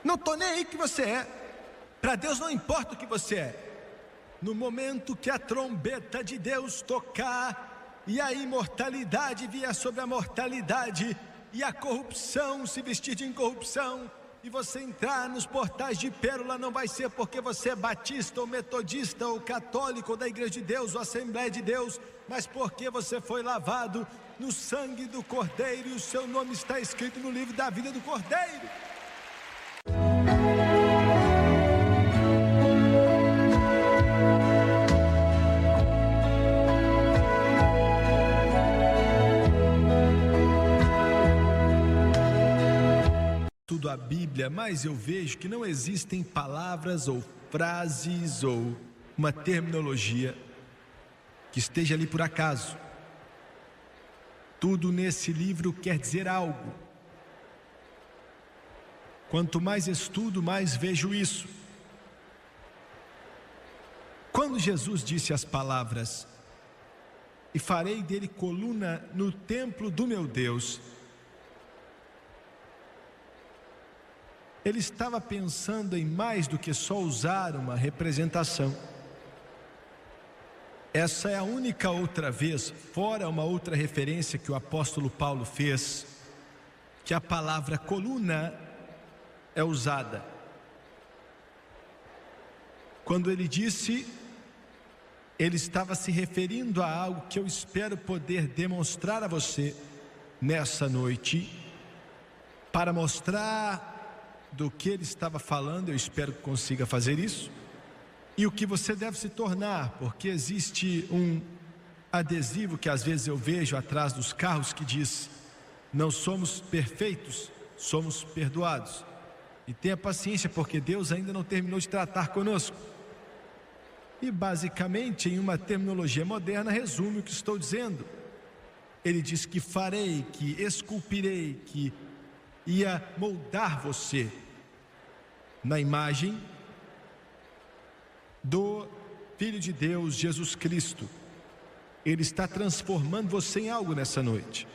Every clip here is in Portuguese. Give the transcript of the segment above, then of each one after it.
Não estou nem aí que você é. Para Deus não importa o que você é. No momento que a trombeta de Deus tocar e a imortalidade vier sobre a mortalidade e a corrupção se vestir de incorrupção, e você entrar nos portais de pérola, não vai ser porque você é batista ou metodista ou católico ou da Igreja de Deus ou Assembleia de Deus, mas porque você foi lavado no sangue do Cordeiro e o seu nome está escrito no livro da vida do Cordeiro. A Bíblia, mas eu vejo que não existem palavras ou frases ou uma terminologia que esteja ali por acaso. Tudo nesse livro quer dizer algo. Quanto mais estudo, mais vejo isso. Quando Jesus disse as palavras: "E farei dele coluna no templo do meu Deus", ele estava pensando em mais do que só usar uma representação. Essa é a única outra vez, fora uma outra referência que o apóstolo Paulo fez, que a palavra coluna é usada. Quando ele disse, ele estava se referindo a algo que eu espero poder demonstrar a você nessa noite, para mostrar do que ele estava falando. Eu espero que consiga fazer isso, e o que você deve se tornar, porque existe um adesivo que às vezes eu vejo atrás dos carros que diz: não somos perfeitos, somos perdoados. E tenha paciência, porque Deus ainda não terminou de tratar conosco. E basicamente, em uma terminologia moderna, resume o que estou dizendo. Ele diz que farei, que esculpirei, que ia moldar você na imagem do Filho de Deus, Jesus Cristo. Ele está transformando você em algo nessa noite,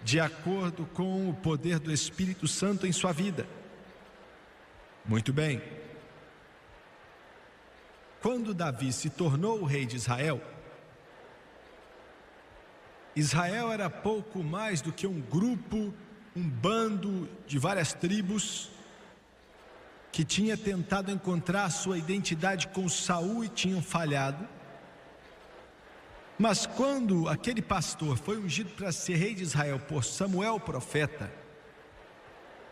de acordo com o poder do Espírito Santo em sua vida. Muito bem. Quando Davi se tornou o rei de Israel, Israel era pouco mais do que um grupo, um bando de várias tribos que tinha tentado encontrar a sua identidade com Saul e tinham falhado. Mas quando aquele pastor foi ungido para ser rei de Israel por Samuel, o profeta,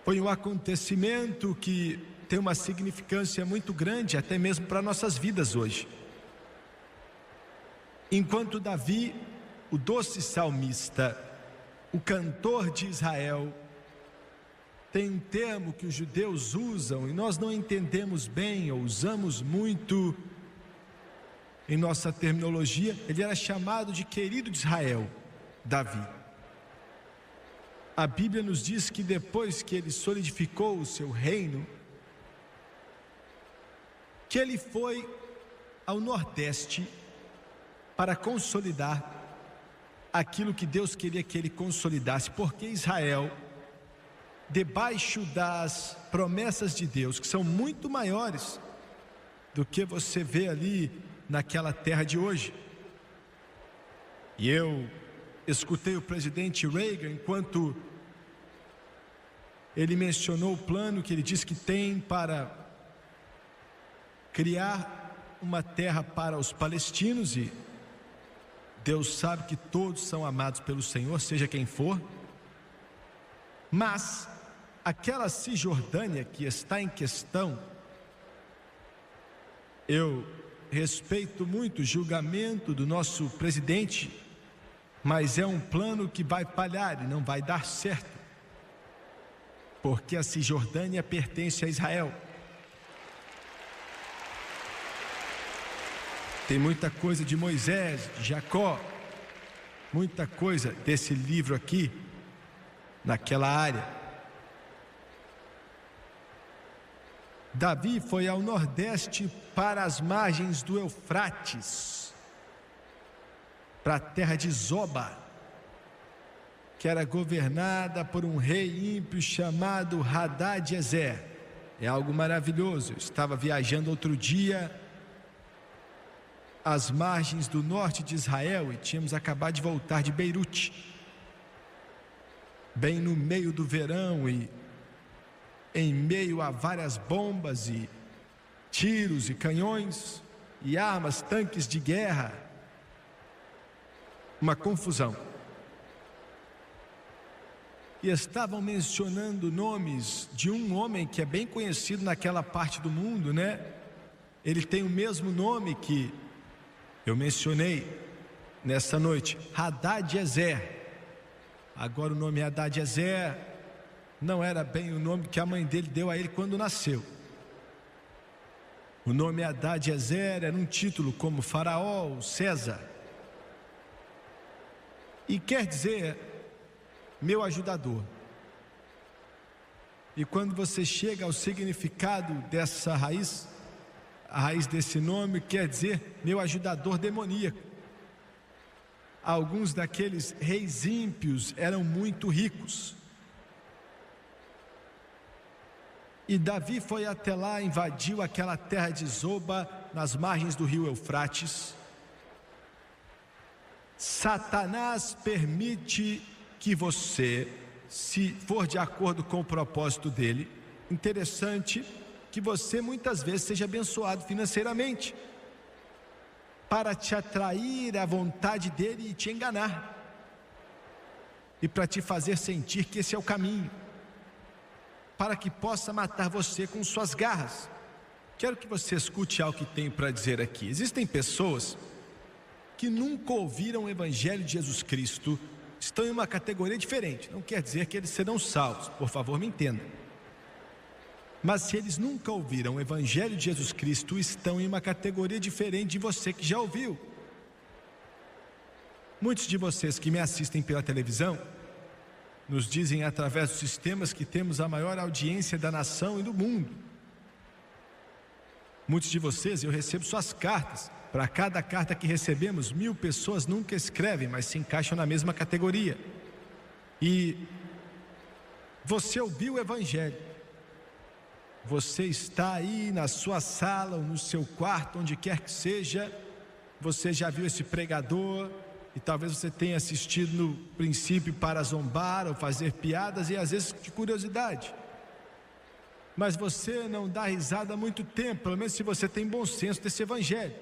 foi um acontecimento que tem uma significância muito grande, até mesmo para nossas vidas hoje. Enquanto Davi, o doce salmista, o cantor de Israel, tem um termo que os judeus usam e nós não entendemos bem ou usamos muito em nossa terminologia. Ele era chamado de querido de Israel, Davi. A Bíblia nos diz que depois que ele solidificou o seu reino, que ele foi ao Nordeste para consolidar aquilo que Deus queria que ele consolidasse, porque Israel, debaixo das promessas de Deus, que são muito maiores do que você vê ali naquela terra de hoje. E eu escutei o presidente Reagan, enquanto ele mencionou o plano que ele diz que tem para criar uma terra para os palestinos, e Deus sabe que todos são amados pelo Senhor, seja quem for. Mas aquela Cisjordânia que está em questão, eu respeito muito o julgamento do nosso presidente, mas é um plano que vai falhar e não vai dar certo, porque a Cisjordânia pertence a Israel. Tem muita coisa de Moisés, de Jacó, muita coisa desse livro aqui, naquela área. Davi foi ao Nordeste, para as margens do Eufrates, para a terra de Zoba, que era governada por um rei ímpio chamado Hadad-Ezer. É algo maravilhoso. Eu estava viajando outro dia às margens do norte de Israel e tínhamos acabado de voltar de Beirute, bem no meio do verão e em meio a várias bombas e tiros e canhões e armas, tanques de guerra, uma confusão. E estavam mencionando nomes de um homem que é bem conhecido naquela parte do mundo, né? Ele tem o mesmo nome que eu mencionei nessa noite, Hadad-Ezer. Agora o nome Hadad-Ezer não era bem o nome que a mãe dele deu a ele quando nasceu. O nome Hadad-Ezer era um título como Faraó, César. E quer dizer meu ajudador. E quando você chega ao significado dessa raiz, a raiz desse nome quer dizer meu ajudador demoníaco. Alguns daqueles reis ímpios eram muito ricos. E Davi foi até lá, invadiu aquela terra de Zoba, nas margens do rio Eufrates. Satanás permite que você, se for de acordo com o propósito dele, interessante que você muitas vezes seja abençoado financeiramente, para te atrair à vontade dele e te enganar, e para te fazer sentir que esse é o caminho, para que possa matar você com suas garras. Quero que você escute algo que tenho para dizer aqui. Existem pessoas que nunca ouviram o Evangelho de Jesus Cristo, estão em uma categoria diferente. Não quer dizer que eles serão salvos, por favor me entenda. Mas se eles nunca ouviram o Evangelho de Jesus Cristo, estão em uma categoria diferente de você que já ouviu. Muitos de vocês que me assistem pela televisão nos dizem através dos sistemas que temos a maior audiência da nação e do mundo. Muitos de vocês, eu recebo suas cartas. Para cada carta que recebemos, 1000 pessoas nunca escrevem, mas se encaixam na mesma categoria. E você ouviu o Evangelho. Você está aí na sua sala ou no seu quarto, onde quer que seja. Você já viu esse pregador e talvez você tenha assistido no princípio para zombar ou fazer piadas e às vezes de curiosidade. Mas você não dá risada há muito tempo, pelo menos se você tem bom senso desse Evangelho.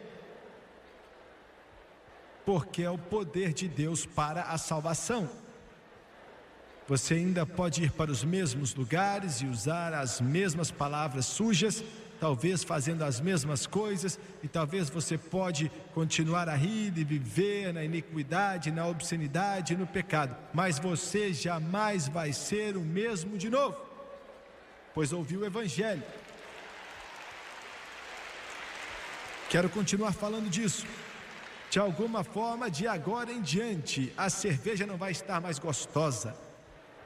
Porque é o poder de Deus para a salvação. Você ainda pode ir para os mesmos lugares e usar as mesmas palavras sujas, talvez fazendo as mesmas coisas, e talvez você pode continuar a rir e viver na iniquidade, na obscenidade e no pecado, mas você jamais vai ser o mesmo de novo, pois ouviu o Evangelho. Quero continuar falando disso. De alguma forma, de agora em diante, a cerveja não vai estar mais gostosa.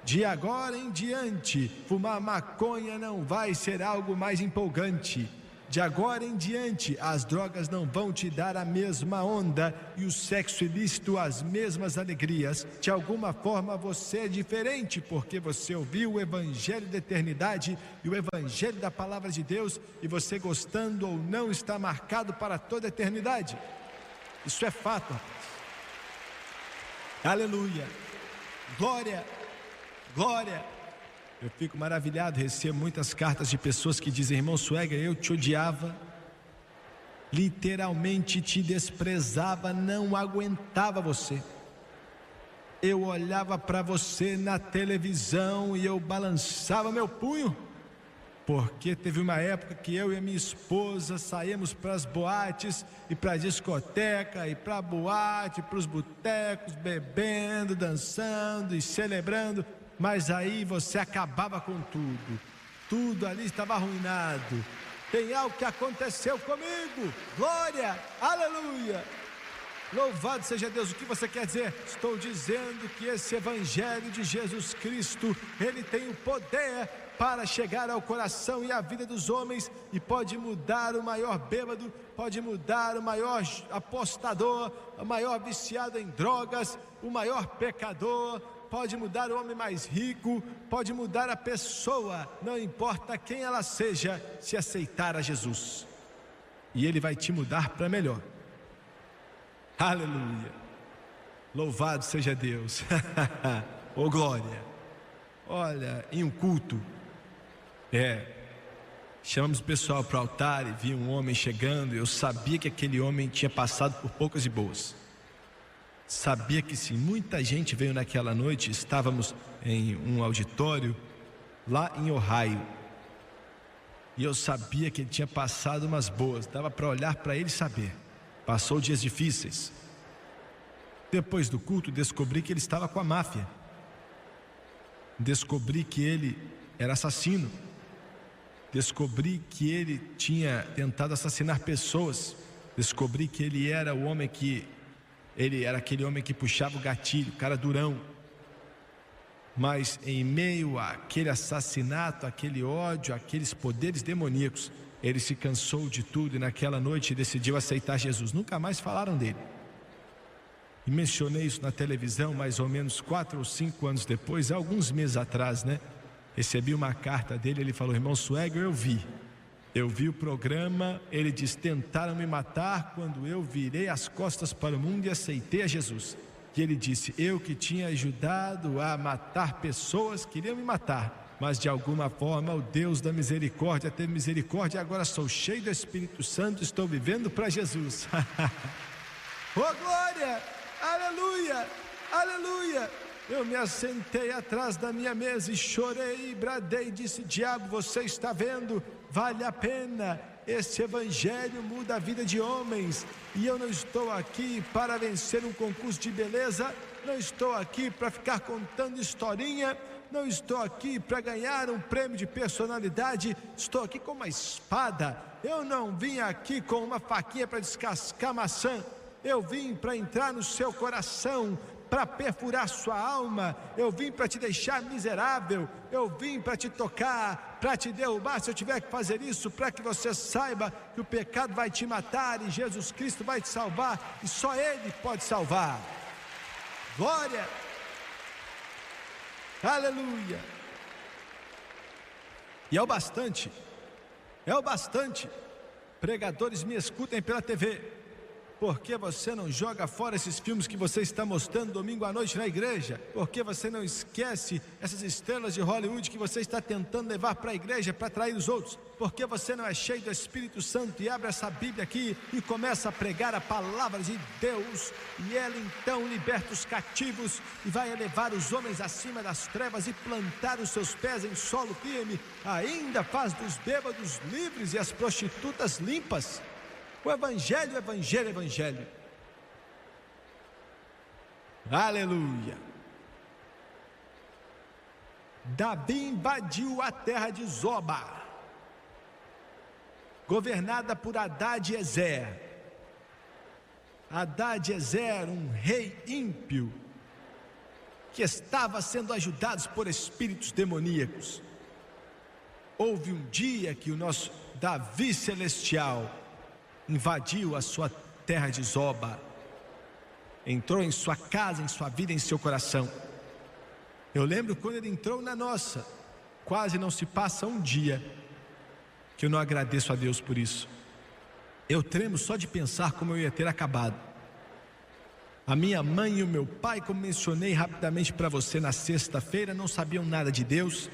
De agora em diante, fumar maconha não vai ser algo mais empolgante. De agora em diante, as drogas não vão te dar a mesma onda e o sexo ilícito as mesmas alegrias. De alguma forma você é diferente, porque você ouviu o Evangelho da eternidade e o Evangelho da palavra de Deus, e você, gostando ou não, está marcado para toda a eternidade. Isso é fato, rapaz. Aleluia. Glória. Glória. Eu fico maravilhado, recebo muitas cartas de pessoas que dizem: irmão Sueger, eu te odiava, literalmente te desprezava, não aguentava você. Eu olhava para você na televisão e eu balançava meu punho, porque teve uma época que eu e a minha esposa saímos para as boates e para a discoteca e para a boate, para os botecos, bebendo, dançando e celebrando, mas aí você acabava com tudo ali estava arruinado. Tem algo que aconteceu comigo, glória, aleluia, louvado seja Deus. O que você quer dizer? Estou dizendo que esse Evangelho de Jesus Cristo, ele tem o poder para chegar ao coração e à vida dos homens, e pode mudar o maior bêbado, pode mudar o maior apostador, o maior viciado em drogas, o maior pecador, pode mudar o homem mais rico, pode mudar a pessoa, não importa quem ela seja, se aceitar a Jesus. E Ele vai te mudar para melhor. Aleluia! Louvado seja Deus! Oh glória! Olha, em um culto, chamamos o pessoal para o altar e vi um homem chegando. Eu sabia que aquele homem tinha passado por poucas e boas. Sabia que sim, muita gente veio naquela noite. Estávamos em um auditório lá em Ohio. E eu sabia que ele tinha passado umas boas. Dava para olhar para ele e saber. Passou dias difíceis. Depois do culto descobri que ele estava com a máfia. Descobri que ele era assassino. Descobri que ele tinha tentado assassinar pessoas. Descobri que ele era aquele homem que puxava o gatilho, cara durão. Mas em meio àquele assassinato, aquele ódio, aqueles poderes demoníacos, ele se cansou de tudo e naquela noite decidiu aceitar Jesus. Nunca mais falaram dele. E mencionei isso na televisão mais ou menos 4 ou 5 anos depois, alguns meses atrás, recebi uma carta dele. Ele falou: irmão Swagger, eu vi o programa. Ele diz: tentaram me matar quando eu virei as costas para o mundo e aceitei a Jesus. E ele disse: eu que tinha ajudado a matar pessoas, queriam me matar, mas de alguma forma o Deus da misericórdia teve misericórdia e agora sou cheio do Espírito Santo, estou vivendo para Jesus. Oh glória, aleluia, aleluia. Eu me assentei atrás da minha mesa e chorei e bradei e disse: diabo, você está vendo? Vale a pena. Esse evangelho muda a vida de homens. E eu não estou aqui para vencer um concurso de beleza. Não estou aqui para ficar contando historinha. Não estou aqui para ganhar um prêmio de personalidade. Estou aqui com uma espada. Eu não vim aqui com uma faquinha para descascar maçã. Eu vim para entrar no seu coração, para perfurar sua alma. Eu vim para te deixar miserável. Eu vim para te tocar, para te derrubar, se eu tiver que fazer isso, para que você saiba que o pecado vai te matar e Jesus Cristo vai te salvar, e só Ele pode salvar. Glória, aleluia. E é o bastante, pregadores me escutem pela TV. Por que você não joga fora esses filmes que você está mostrando domingo à noite na igreja? Por que você não esquece essas estrelas de Hollywood que você está tentando levar para a igreja para atrair os outros? Por que você não é cheio do Espírito Santo e abre essa Bíblia aqui e começa a pregar a palavra de Deus? E ela então liberta os cativos e vai elevar os homens acima das trevas e plantar os seus pés em solo firme. Ainda faz dos bêbados livres e as prostitutas limpas. O evangelho, evangelho, evangelho. Aleluia. Davi invadiu a terra de Zoba, governada por Hadad-Ezer. Hadad-Ezer, um rei ímpio, que estava sendo ajudado por espíritos demoníacos. Houve um dia que o nosso Davi celestial invadiu a sua terra de Zoba, entrou em sua casa, em sua vida, em seu coração. Eu lembro quando ele entrou na nossa, quase não se passa um dia que eu não agradeço a Deus por isso. Eu tremo só de pensar como eu ia ter acabado. A minha mãe e o meu pai, como mencionei rapidamente para você na sexta-feira, não sabiam nada de Deus.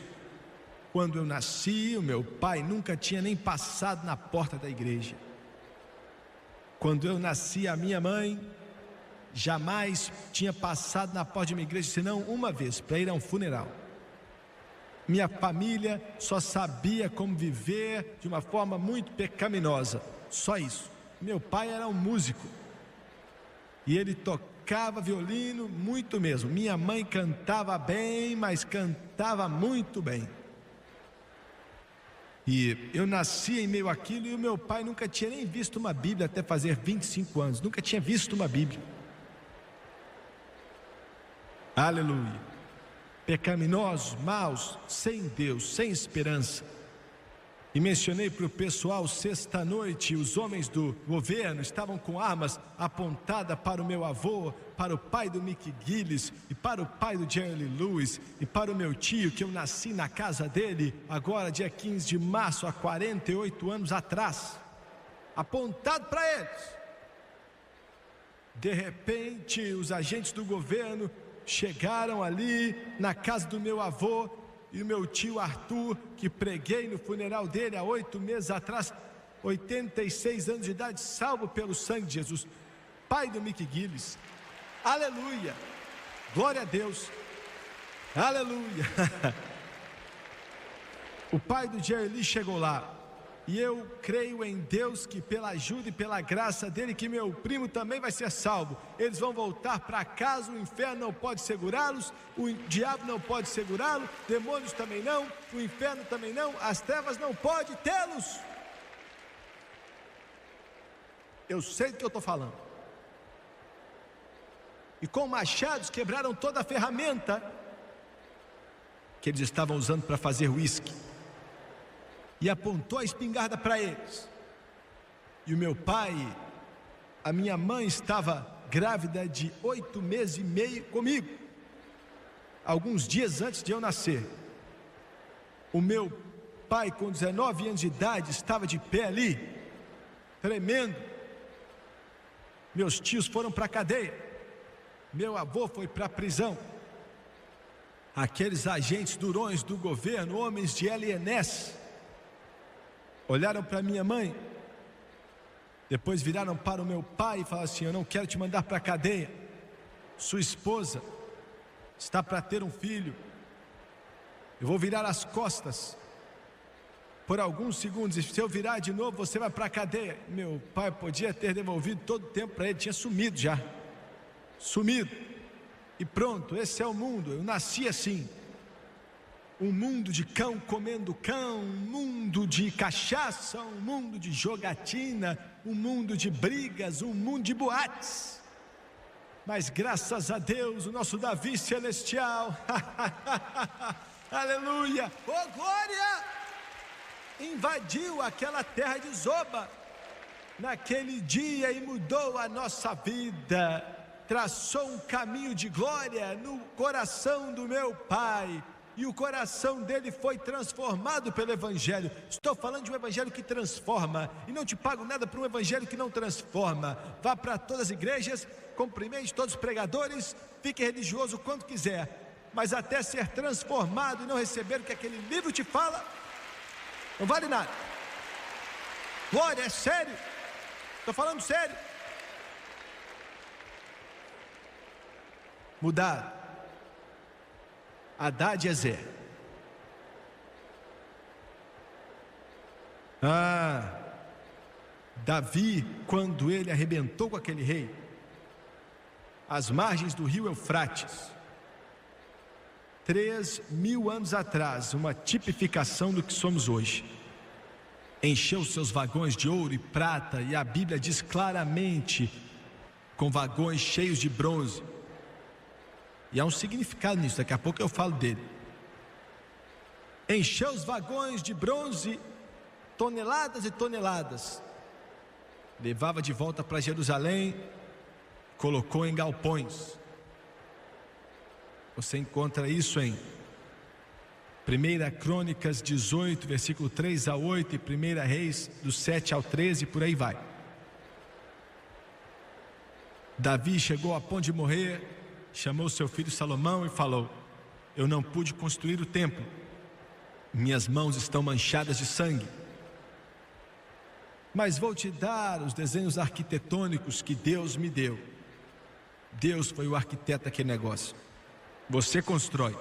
Quando eu nasci, o meu pai nunca tinha nem passado na porta da igreja. Quando eu nasci, a minha mãe jamais tinha passado na porta de uma igreja, senão uma vez, para ir a um funeral. Minha família só sabia como viver de uma forma muito pecaminosa, só isso. Meu pai era um músico, e ele tocava violino muito mesmo. Minha mãe cantava bem, mas cantava muito bem. E eu nasci em meio àquilo, e o meu pai nunca tinha nem visto uma Bíblia até fazer 25 anos. Nunca tinha visto uma Bíblia. Aleluia. Pecaminosos, maus, sem Deus, sem esperança. E mencionei para o pessoal sexta-noite, os homens do governo estavam com armas apontadas para o meu avô, para o pai do Mick Gillis, e para o pai do Jerry Lee Lewis, e para o meu tio, que eu nasci na casa dele, agora dia 15 de março, há 48 anos atrás, apontado para eles. De repente, os agentes do governo chegaram ali na casa do meu avô e o meu tio Arthur, que preguei no funeral dele há 8 meses atrás, 86 anos de idade, salvo pelo sangue de Jesus, pai do Mick Gillis. Aleluia, glória a Deus, aleluia. O pai do Jerry Lee chegou lá. E eu creio em Deus que pela ajuda e pela graça dele, que meu primo também vai ser salvo. Eles vão voltar para casa, o inferno não pode segurá-los, o diabo não pode segurá-lo, demônios também não, o inferno também não, as trevas não podem tê-los. Eu sei do que eu estou falando. E com machados quebraram toda a ferramenta que eles estavam usando para fazer uísque. E apontou a espingarda para eles. E o meu pai, a minha mãe estava grávida de 8 meses e meio comigo, alguns dias antes de eu nascer. O meu pai, com 19 anos de idade, estava de pé ali, tremendo. Meus tios foram para a cadeia, meu avô foi para a prisão. Aqueles agentes durões do governo, homens de LNS, olharam para minha mãe, depois viraram para o meu pai e falaram assim: eu não quero te mandar para a cadeia, sua esposa está para ter um filho, eu vou virar as costas por alguns segundos, e se eu virar de novo você vai para a cadeia. Meu pai podia ter devolvido todo o tempo para ele, tinha sumido já, sumido, e pronto, esse é o mundo, eu nasci assim. Um mundo de cão comendo cão, um mundo de cachaça, um mundo de jogatina, um mundo de brigas, um mundo de boates. Mas graças a Deus, o nosso Davi celestial, aleluia, oh glória, invadiu aquela terra de Zoba naquele dia e mudou a nossa vida, traçou um caminho de glória no coração do meu pai. E o coração dele foi transformado pelo Evangelho. Estou falando de um Evangelho que transforma. E não te pago nada por um Evangelho que não transforma. Vá para todas as igrejas, cumprimente todos os pregadores, fique religioso quanto quiser, mas até ser transformado e não receber o que aquele livro te fala, não vale nada. Glória, é sério. Estou falando sério. Mudar Hadad-Ezer. Davi, quando ele arrebentou com aquele rei, às margens do rio Eufrates, 3.000 anos atrás, uma tipificação do que somos hoje, encheu seus vagões de ouro e prata, e a Bíblia diz claramente, com vagões cheios de bronze. E há um significado nisso, daqui a pouco eu falo dele. Encheu os vagões de bronze, toneladas e toneladas, levava de volta para Jerusalém, colocou em galpões. Você encontra isso em 1 Crônicas 18, versículo 3 a 8, e 1 Reis do 7 ao 13, por aí vai. Davi chegou a ponto de morrer, chamou seu filho Salomão e falou: eu não pude construir o templo, minhas mãos estão manchadas de sangue, mas vou te dar os desenhos arquitetônicos que Deus me deu. Deus foi o arquiteto daquele negócio, você constrói.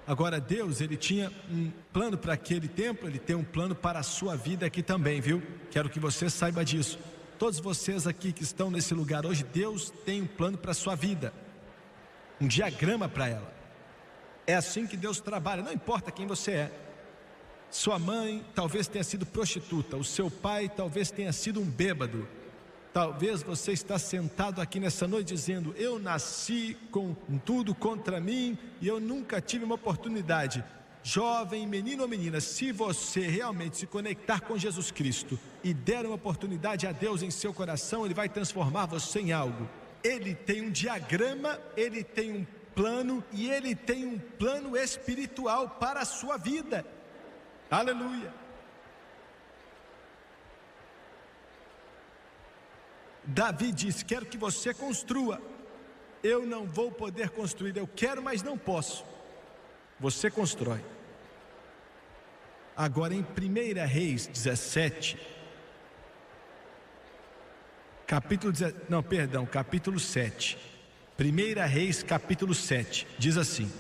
Agora Deus, ele tinha um plano para aquele templo, ele tem um plano para a sua vida aqui também, viu? Quero que você saiba disso. Todos vocês aqui que estão nesse lugar hoje, Deus tem um plano para a sua vida, um diagrama para ela. É assim que Deus trabalha, não importa quem você é. Sua mãe talvez tenha sido prostituta, o seu pai talvez tenha sido um bêbado. Talvez você está sentado aqui nessa noite dizendo: eu nasci com tudo contra mim e eu nunca tive uma oportunidade. Jovem, menino ou menina, se você realmente se conectar com Jesus Cristo e der uma oportunidade a Deus em seu coração, Ele vai transformar você em algo. Ele tem um diagrama, ele tem um plano e ele tem um plano espiritual para a sua vida. Aleluia. Davi disse: quero que você construa. Eu não vou poder construir, eu quero, mas não posso. Você constrói. Agora em 1 Reis 17, capítulo 7. 1 Reis capítulo 7, diz assim: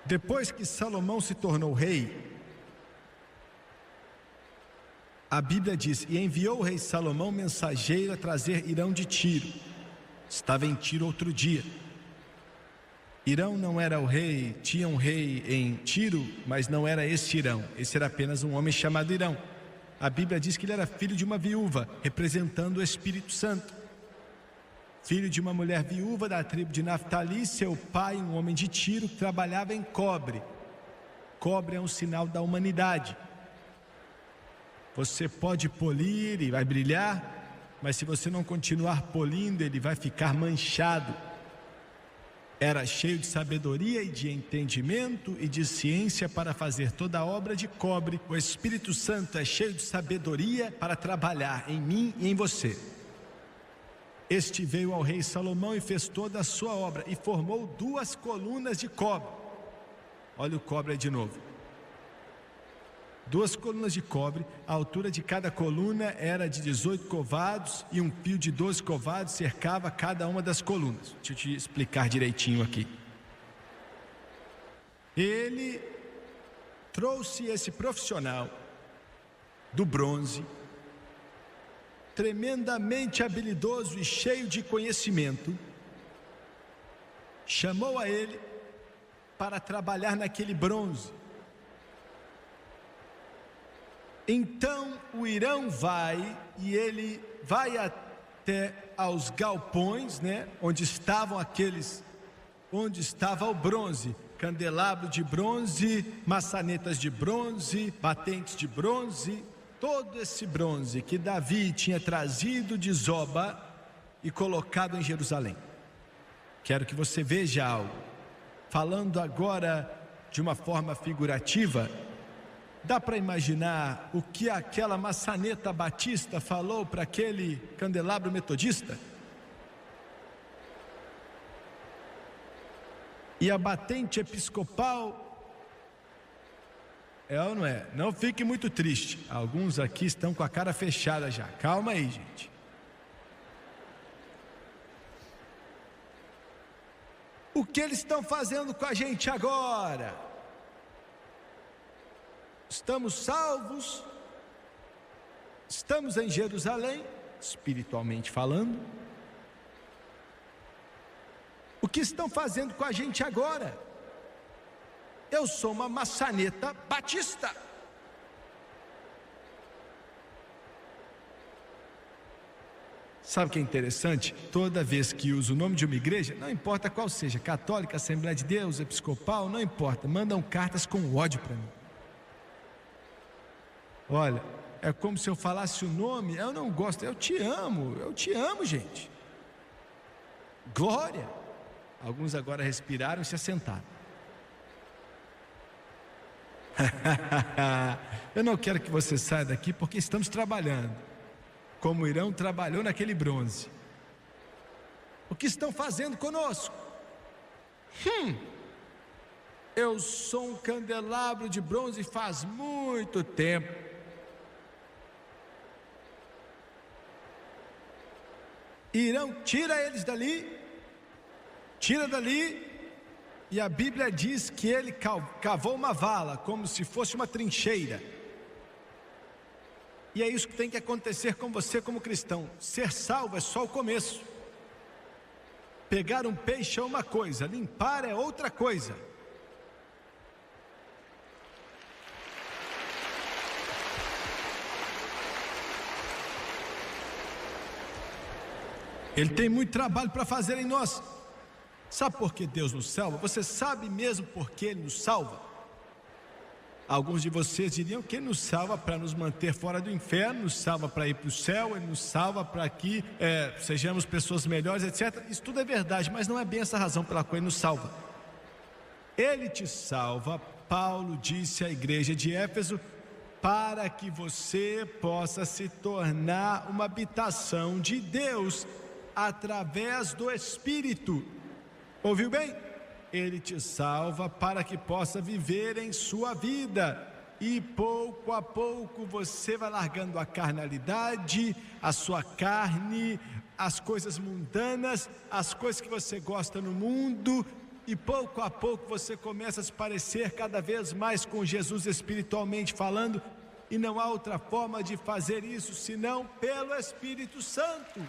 depois que Salomão se tornou rei, a Bíblia diz: e enviou o rei Salomão mensageiro a trazer Hirão de Tiro. Estava em Tiro outro dia. Hirão não era o rei, tinha um rei em Tiro, mas não era esse Hirão. Esse era apenas um homem chamado Hirão. A Bíblia diz que ele era filho de uma viúva, representando o Espírito Santo. Filho de uma mulher viúva da tribo de Naftali, seu pai, um homem de Tiro, que trabalhava em cobre. Cobre é um sinal da humanidade. Você pode polir e vai brilhar, mas se você não continuar polindo, ele vai ficar manchado. Era cheio de sabedoria e de entendimento e de ciência para fazer toda a obra de cobre. O Espírito Santo é cheio de sabedoria para trabalhar em mim e em você. Este veio ao rei Salomão e fez toda a sua obra e formou 2 colunas de cobre. Olha o cobre aí de novo. 2 colunas de cobre, a altura de cada coluna era de 18 covados e um fio de 12 covados cercava cada uma das colunas. Deixa eu te explicar direitinho aqui. Ele trouxe esse profissional do bronze, tremendamente habilidoso e cheio de conhecimento, chamou a ele para trabalhar naquele bronze. Então o Hirão vai e ele vai até aos galpões, onde estavam onde estava o bronze, candelabro de bronze, maçanetas de bronze, batentes de bronze, todo esse bronze que Davi tinha trazido de Zoba e colocado em Jerusalém. Quero que você veja algo. Falando agora de uma forma figurativa, dá para imaginar o que aquela maçaneta batista falou para aquele candelabro metodista? E a batente episcopal, é ou não é? Não fique muito triste. Alguns aqui estão com a cara fechada já. Calma aí, gente. O que eles estão fazendo com a gente agora? Estamos salvos, estamos em Jerusalém, espiritualmente falando. O que estão fazendo com a gente agora? Eu sou uma maçaneta batista. Sabe o que é interessante? Toda vez que uso o nome de uma igreja, não importa qual seja, católica, Assembleia de Deus, episcopal, não importa, mandam cartas com ódio para mim. Olha, é como se eu falasse o nome, eu não gosto, eu te amo, gente. Glória. Alguns agora respiraram e se assentaram. Eu não quero que você saia daqui porque estamos trabalhando, como o Hirão trabalhou naquele bronze. O que estão fazendo conosco? Eu sou um candelabro de bronze faz muito tempo. Hirão, tira eles dali, tira dali, e a Bíblia diz que ele cavou uma vala, como se fosse uma trincheira. E é isso que tem que acontecer com você como cristão. Ser salvo é só o começo. Pegar um peixe é uma coisa, limpar é outra coisa. Ele tem muito trabalho para fazer em nós. Sabe por que Deus nos salva? Você sabe mesmo por que Ele nos salva? Alguns de vocês diriam que Ele nos salva para nos manter fora do inferno, nos salva para ir para o céu, Ele nos salva para que sejamos pessoas melhores, etc. Isso tudo é verdade, mas não é bem essa razão pela qual Ele nos salva. Ele te salva, Paulo disse à igreja de Éfeso, para que você possa se tornar uma habitação de Deus através do Espírito. Ouviu bem? Ele te salva para que possa viver em sua vida. E pouco a pouco você vai largando a carnalidade, a sua carne, as coisas mundanas, as coisas que você gosta no mundo. E pouco a pouco você começa a se parecer cada vez mais com Jesus espiritualmente falando. E não há outra forma de fazer isso senão pelo Espírito Santo.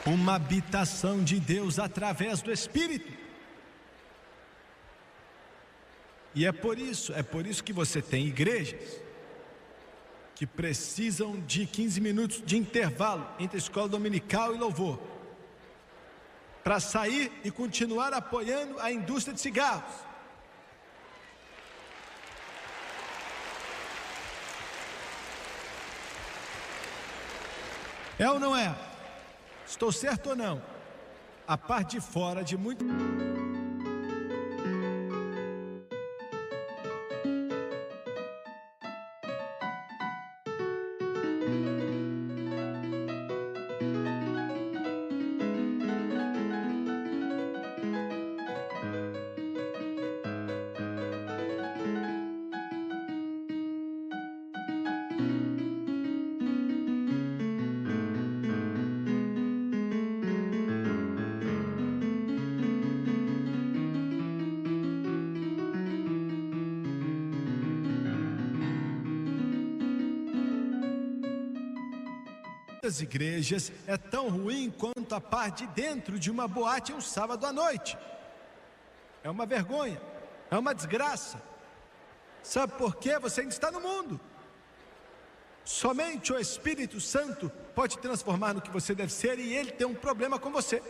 Uma habitação de Deus através do Espírito. E é por isso que você tem igrejas que precisam de 15 minutos de intervalo entre a escola dominical e louvor, para sair e continuar apoiando a indústria de cigarros. É ou não é? Estou certo ou não? A parte de fora de muito... das igrejas é tão ruim quanto a parte de dentro de uma boate um sábado à noite. É uma vergonha, é uma desgraça. Sabe por quê? Você ainda está no mundo. Somente o Espírito Santo pode te transformar no que você deve ser, e Ele tem um problema com você.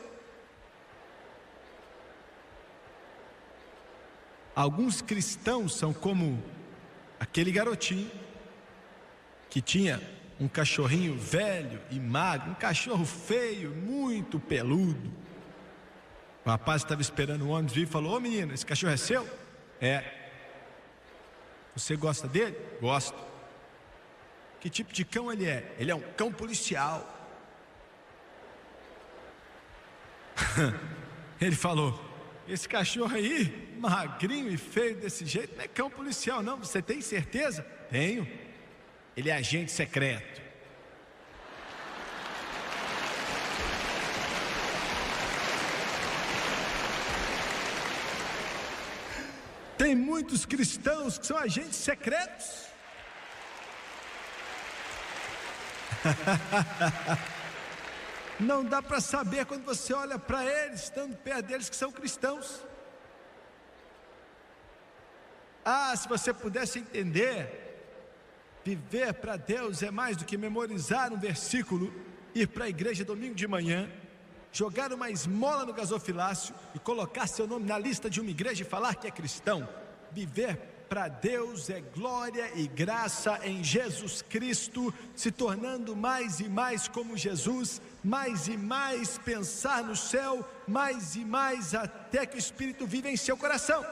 Alguns cristãos são como aquele garotinho que tinha um cachorrinho velho e magro, um cachorro feio, muito peludo. O rapaz estava esperando o ônibus vir e falou: ô menino, esse cachorro é seu? É. Você gosta dele? Gosto. Que tipo de cão ele é? Ele é um cão policial. Ele falou: esse cachorro aí, magrinho e feio desse jeito, não é cão policial não, você tem certeza? Tenho. Ele é agente secreto. Tem muitos cristãos que são agentes secretos. Não dá para saber quando você olha para eles, estando perto deles, que são cristãos. Ah, se você pudesse entender, viver para Deus é mais do que memorizar um versículo, ir para a igreja domingo de manhã, jogar uma esmola no gasofilácio e colocar seu nome na lista de uma igreja e falar que é cristão. Viver para Deus é glória e graça em Jesus Cristo, se tornando mais e mais como Jesus, mais e mais pensar no céu, mais e mais até que o Espírito vive em seu coração.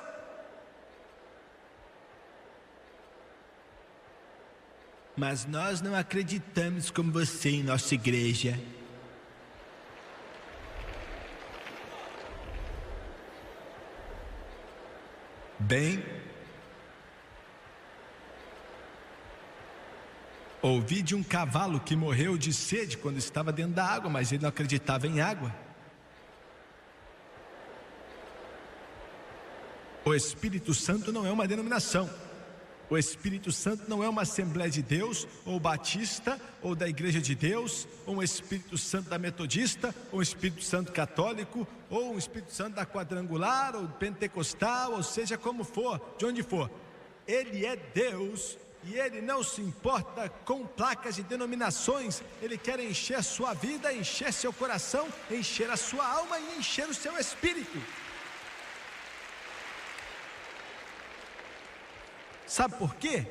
Mas nós não acreditamos como você em nossa igreja. Bem, ouvi de um cavalo que morreu de sede quando estava dentro da água, mas ele não acreditava em água. O Espírito Santo não é uma denominação. O Espírito Santo não é uma Assembleia de Deus, ou batista, ou da Igreja de Deus, ou um Espírito Santo da Metodista, ou um Espírito Santo católico, ou um Espírito Santo da Quadrangular, ou pentecostal, ou seja como for, de onde for. Ele é Deus, e Ele não se importa com placas de denominações. Ele quer encher sua vida, encher seu coração, encher a sua alma e encher o seu espírito. Sabe por quê?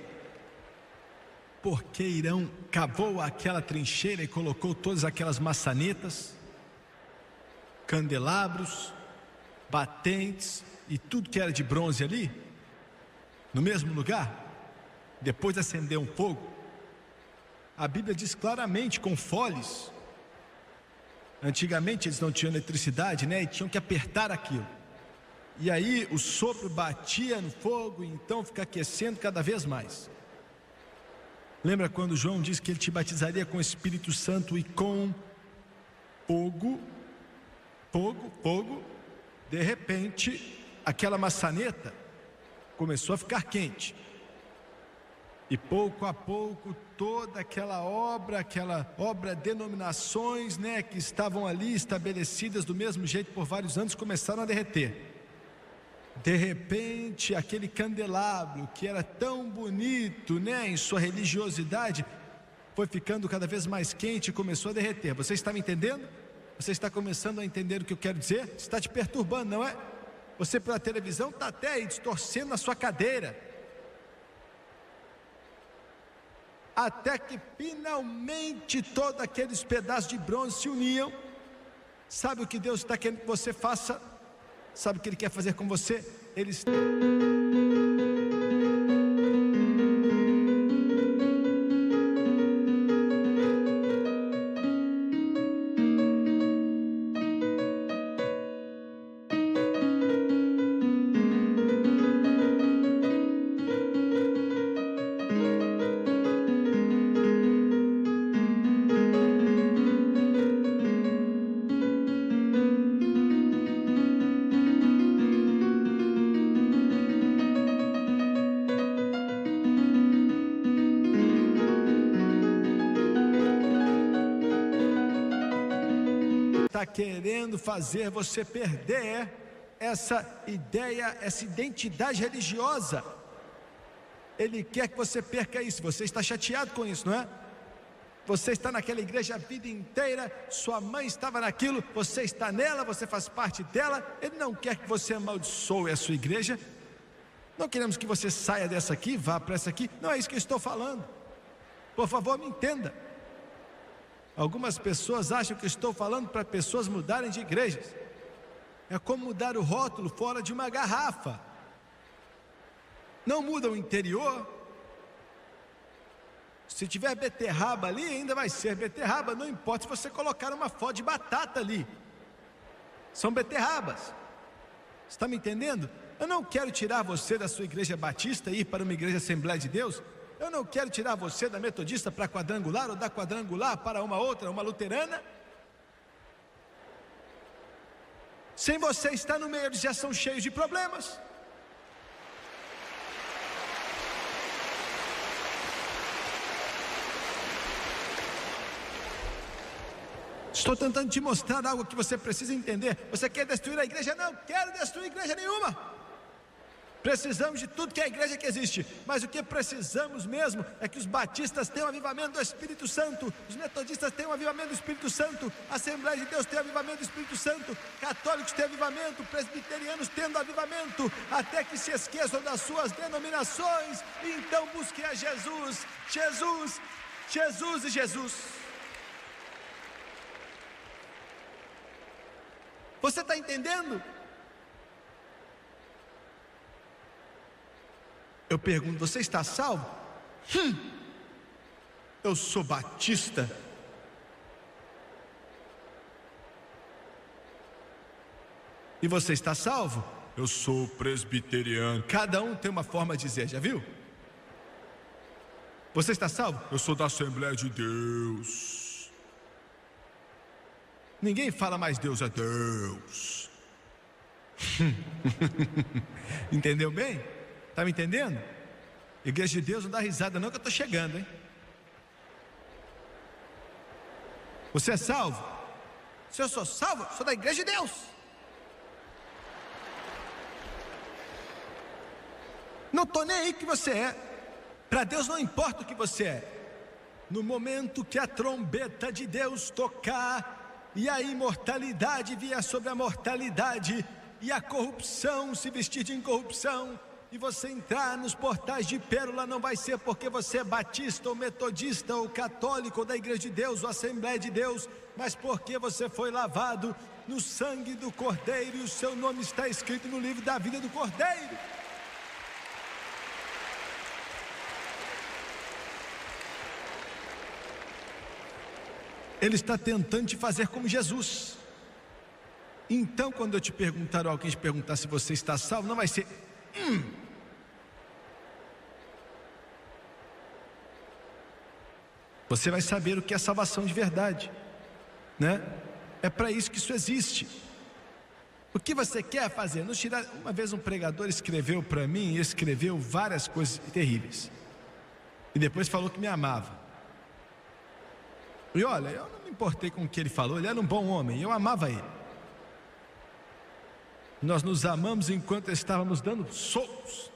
Porque Irão cavou aquela trincheira e colocou todas aquelas maçanetas, candelabros, batentes e tudo que era de bronze ali, no mesmo lugar. Depois acendeu um fogo. A Bíblia diz claramente, com foles. Antigamente eles não tinham eletricidade, né? E tinham que apertar aquilo. E aí o sopro batia no fogo, e então fica aquecendo cada vez mais. Lembra quando João disse que ele te batizaria com o Espírito Santo e com fogo? Fogo. De repente, aquela maçaneta começou a ficar quente. E pouco a pouco, toda aquela obra, denominações, né, que estavam ali estabelecidas do mesmo jeito por vários anos, começaram a derreter. De repente, aquele candelabro que era tão bonito, né, em sua religiosidade, foi ficando cada vez mais quente e começou a derreter. Você está me entendendo? Você está começando a entender o que eu quero dizer? Está te perturbando, não é? Você pela televisão está até aí distorcendo na sua cadeira. Até que finalmente todos aqueles pedaços de bronze se uniam. Sabe o que Deus está querendo que você faça? Sabe o que Ele quer fazer com você? Ele está... querendo fazer você perder essa ideia, essa identidade religiosa. Ele quer que você perca isso. Você está chateado com isso, não é? Você está naquela igreja a vida inteira, sua mãe estava naquilo, você está nela, você faz parte dela. Ele não quer que você amaldiçoe a sua igreja. Não queremos que você saia dessa aqui, vá para essa aqui. Não é isso que eu estou falando. Por favor, me entenda. Algumas pessoas acham que eu estou falando para pessoas mudarem de igrejas. É como mudar o rótulo fora de uma garrafa. Não muda o interior. Se tiver beterraba ali, ainda vai ser beterraba. Não importa se você colocar uma foto de batata ali. São beterrabas. Está me entendendo? Eu não quero tirar você da sua igreja batista e ir para uma igreja Assembleia de Deus. Eu não quero tirar você da metodista para quadrangular, ou da quadrangular para uma outra, uma luterana. Sem você estar no meio, eles já são cheios de problemas. Estou tentando te mostrar algo que você precisa entender. Você quer destruir a igreja? Não quero destruir igreja nenhuma. Precisamos de tudo que é a igreja que existe, mas o que precisamos mesmo é que os batistas tenham avivamento do Espírito Santo, os metodistas tenham avivamento do Espírito Santo, a Assembleia de Deus tem avivamento do Espírito Santo, católicos têm avivamento, presbiterianos tendo avivamento, até que se esqueçam das suas denominações e então busquem a Jesus, Jesus, Jesus e Jesus. Você está entendendo? Eu pergunto, você está salvo? Eu sou batista. E você está salvo? Eu sou presbiteriano. Cada um tem uma forma de dizer, já viu? Você está salvo? Eu sou da Assembleia de Deus. Ninguém fala mais Deus é Deus. Entendeu bem? Está me entendendo? Igreja de Deus não dá risada não, que eu estou chegando, hein? Você é salvo? Se eu sou salvo, sou da igreja de Deus. Não estou nem aí que você é. Para Deus não importa o que você é. No momento que a trombeta de Deus tocar e a imortalidade vier sobre a mortalidade e a corrupção se vestir de incorrupção e você entrar nos portais de Pérola, não vai ser porque você é batista ou metodista ou católico ou da Igreja de Deus ou Assembleia de Deus, mas porque você foi lavado no sangue do Cordeiro e o seu nome está escrito no livro da vida do Cordeiro. Ele está tentando te fazer como Jesus. Então, quando eu te perguntar, ou alguém te perguntar se você está salvo, não vai ser Você vai saber o que é salvação de verdade, né? É para isso que isso existe. O que você quer fazer? Nos tirar... Uma vez um pregador escreveu para mim, escreveu várias coisas terríveis, e depois falou que me amava. E olha, eu não me importei com o que ele falou, ele era um bom homem, eu amava ele. Nós nos amamos enquanto estávamos dando socos.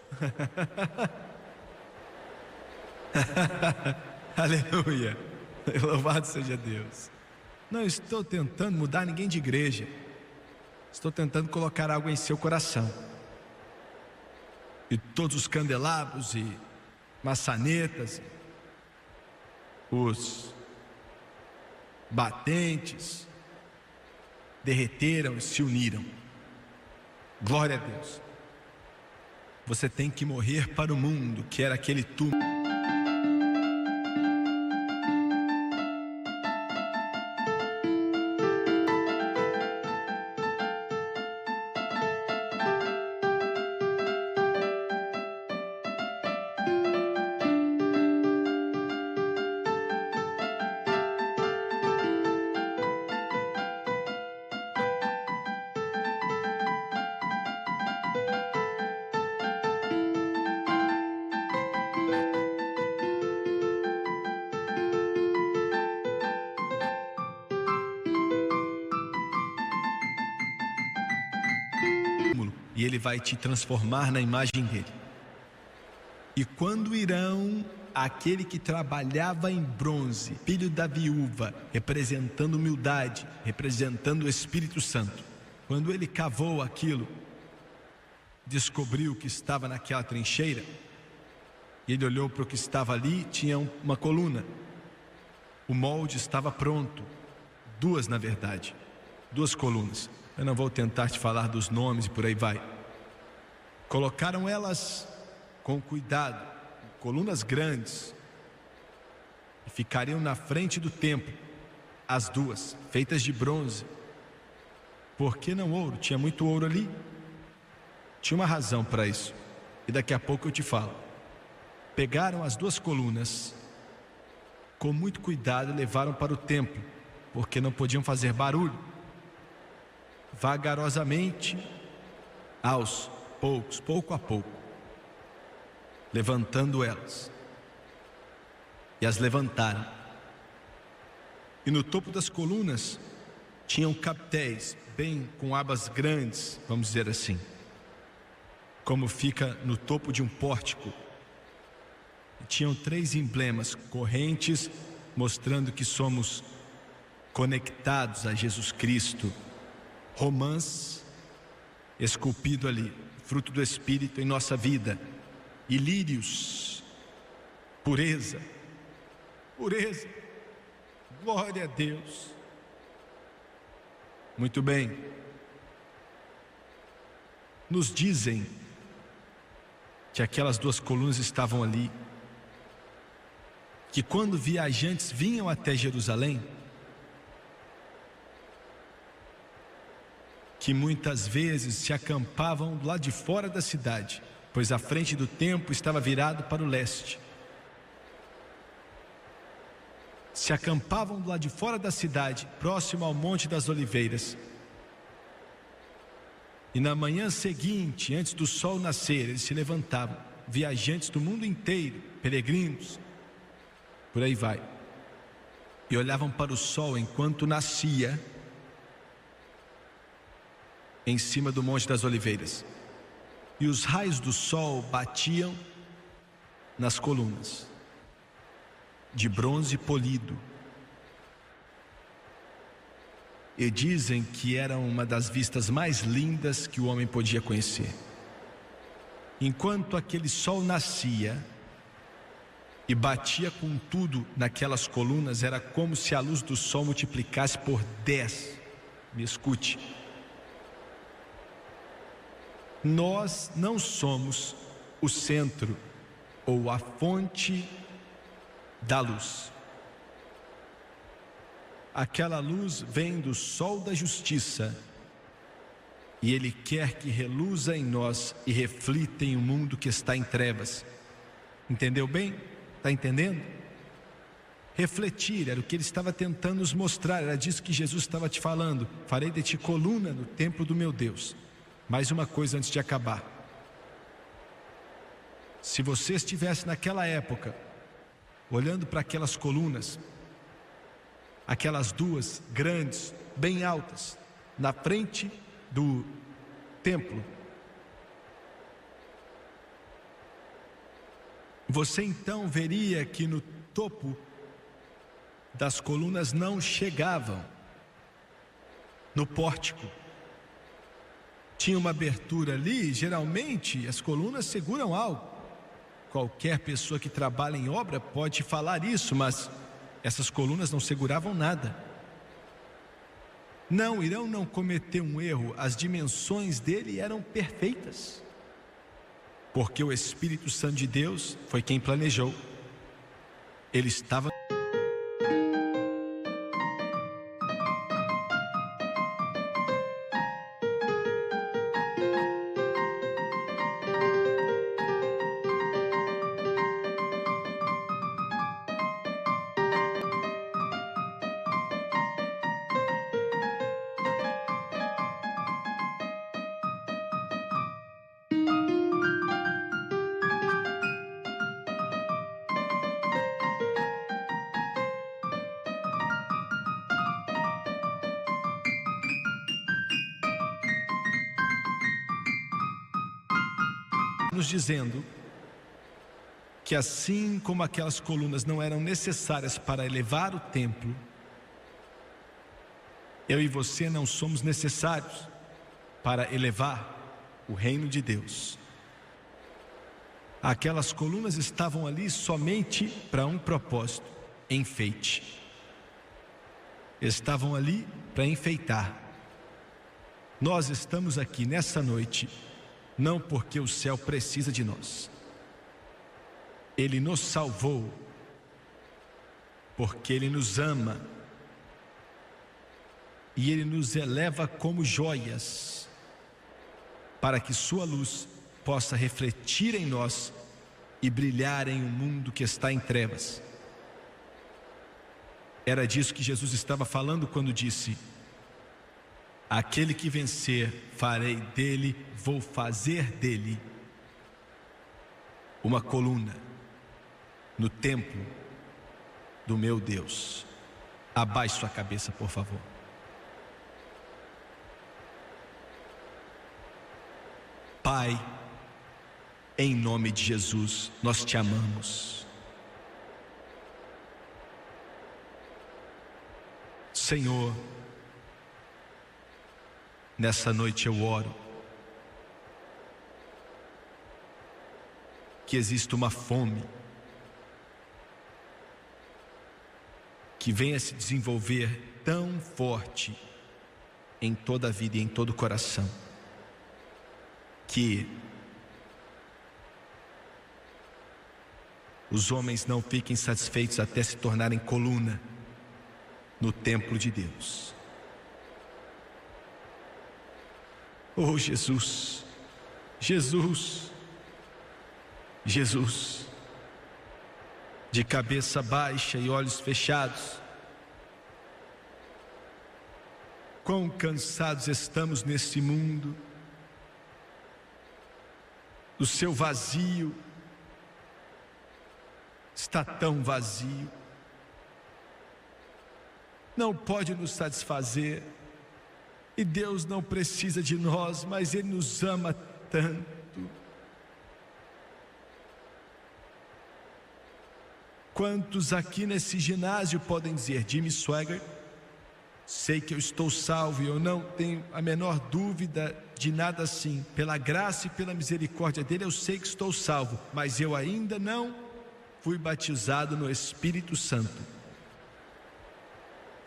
Aleluia, louvado seja Deus. Não estou tentando mudar ninguém de igreja, estou tentando colocar algo em seu coração. E todos os candelabros e maçanetas, os batentes derreteram e se uniram. Glória a Deus. Você tem que morrer para o mundo, que era aquele túmulo. E ele vai te transformar na imagem dele. E quando irão aquele que trabalhava em bronze, filho da viúva, representando humildade, representando o Espírito Santo, quando ele cavou aquilo, descobriu que estava naquela trincheira, e ele olhou para o que estava ali, tinha uma coluna, o molde estava pronto, duas na verdade, duas colunas. Eu não vou tentar te falar dos nomes e por aí vai. Colocaram elas com cuidado, colunas grandes, e ficariam na frente do templo, as duas, feitas de bronze. Por que não ouro? Tinha muito ouro ali. Tinha uma razão para isso, e daqui a pouco eu te falo. Pegaram as duas colunas, com muito cuidado, e levaram para o templo, porque não podiam fazer barulho. Vagarosamente, aos poucos, pouco a pouco, levantando elas, e as levantaram. E no topo das colunas tinham capitéis, bem com abas grandes, vamos dizer assim, como fica no topo de um pórtico. E tinham 3 emblemas, correntes, mostrando que somos conectados a Jesus Cristo. Romãs, esculpido ali, fruto do Espírito em nossa vida. E lírios, pureza, pureza, glória a Deus. Muito bem. Nos dizem que aquelas duas colunas estavam ali, que quando viajantes vinham até Jerusalém, que muitas vezes se acampavam do lado de fora da cidade, pois a frente do templo estava virado para o leste. Se acampavam do lado de fora da cidade, próximo ao Monte das Oliveiras. E na manhã seguinte, antes do sol nascer, eles se levantavam, viajantes do mundo inteiro, peregrinos, por aí vai, e olhavam para o sol enquanto nascia em cima do Monte das Oliveiras, e os raios do sol batiam nas colunas de bronze polido, e dizem que era uma das vistas mais lindas que o homem podia conhecer. enquanto aquele sol nascia e batia com tudo naquelas colunas, era como se a luz do sol multiplicasse por 10. Me escute. Nós não somos o centro ou a fonte da luz. Aquela luz vem do sol da justiça e Ele quer que reluza em nós e reflita em um mundo que está em trevas. Entendeu bem? Está entendendo? Refletir era o que Ele estava tentando nos mostrar. Era disso que Jesus estava te falando. Farei de ti coluna no templo do meu Deus. Mais uma coisa antes de acabar. Se você estivesse naquela época olhando para aquelas colunas, aquelas duas grandes, bem altas, na frente do templo, você então veria que no topo das colunas não chegavam no pórtico. Tinha uma abertura ali. Geralmente as colunas seguram algo. Qualquer pessoa que trabalha em obra pode falar isso, mas essas colunas não seguravam nada. Não irão não cometer um erro. As dimensões dele eram perfeitas, porque o Espírito Santo de Deus foi quem planejou. Ele estava nos dizendo que assim como aquelas colunas não eram necessárias para elevar o templo, eu e você não somos necessários para elevar o reino de Deus. Aquelas colunas estavam ali somente para um propósito: enfeite. Estavam ali para enfeitar. Nós estamos aqui nessa noite não porque o céu precisa de nós. Ele nos salvou porque Ele nos ama e Ele nos eleva como joias para que sua luz possa refletir em nós e brilhar em um mundo que está em trevas. Era disso que Jesus estava falando quando disse: aquele que vencer, farei dele, vou fazer dele uma coluna no templo do meu Deus. Abaixe sua cabeça, por favor. Pai, em nome de Jesus, nós te amamos. Senhor, nessa noite eu oro que exista uma fome que venha se desenvolver tão forte em toda a vida e em todo o coração, que os homens não fiquem satisfeitos até se tornarem coluna no templo de Deus. Oh Jesus, Jesus, Jesus, de cabeça baixa e olhos fechados, quão cansados estamos nesse mundo, do seu vazio, está tão vazio, não pode nos satisfazer. E Deus não precisa de nós, mas Ele nos ama tanto. Quantos aqui nesse ginásio podem dizer: Jimmy Swaggart, sei que eu estou salvo e eu não tenho a menor dúvida de nada assim. Pela graça e pela misericórdia dele eu sei que estou salvo, mas eu ainda não fui batizado no Espírito Santo.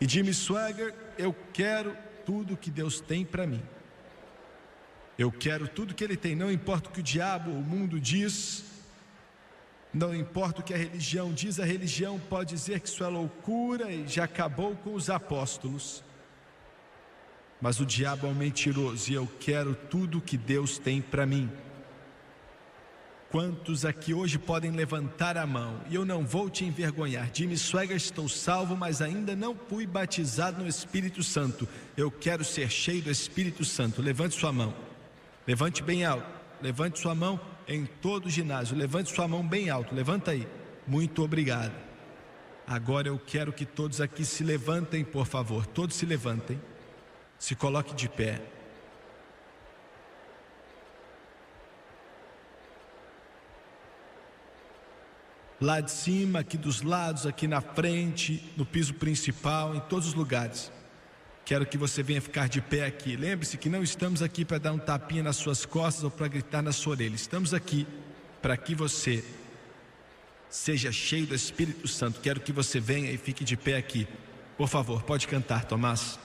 E Jimmy Swaggart, eu quero tudo que Deus tem para mim. Eu quero tudo que Ele tem, não importa o que o diabo, o mundo diz, não importa o que a religião diz. A religião pode dizer que isso é loucura e já acabou com os apóstolos. Mas o diabo é um mentiroso e eu quero tudo que Deus tem para mim. Quantos aqui hoje podem levantar a mão? E eu não vou te envergonhar. Jimmy Swaggart, estou salvo, mas ainda não fui batizado no Espírito Santo. Eu quero ser cheio do Espírito Santo. Levante sua mão. Levante bem alto. Levante sua mão em todo o ginásio. Levante sua mão bem alto. Levanta aí. Muito obrigado. Agora eu quero que todos aqui se levantem, por favor. Todos se levantem. Se coloque de pé. Lá de cima, aqui dos lados, aqui na frente, no piso principal, em todos os lugares. Quero que você venha ficar de pé aqui. Lembre-se que não estamos aqui para dar um tapinha nas suas costas ou para gritar na sua orelha. Estamos aqui para que você seja cheio do Espírito Santo. Quero que você venha e fique de pé aqui. Por favor, pode cantar, Tomás.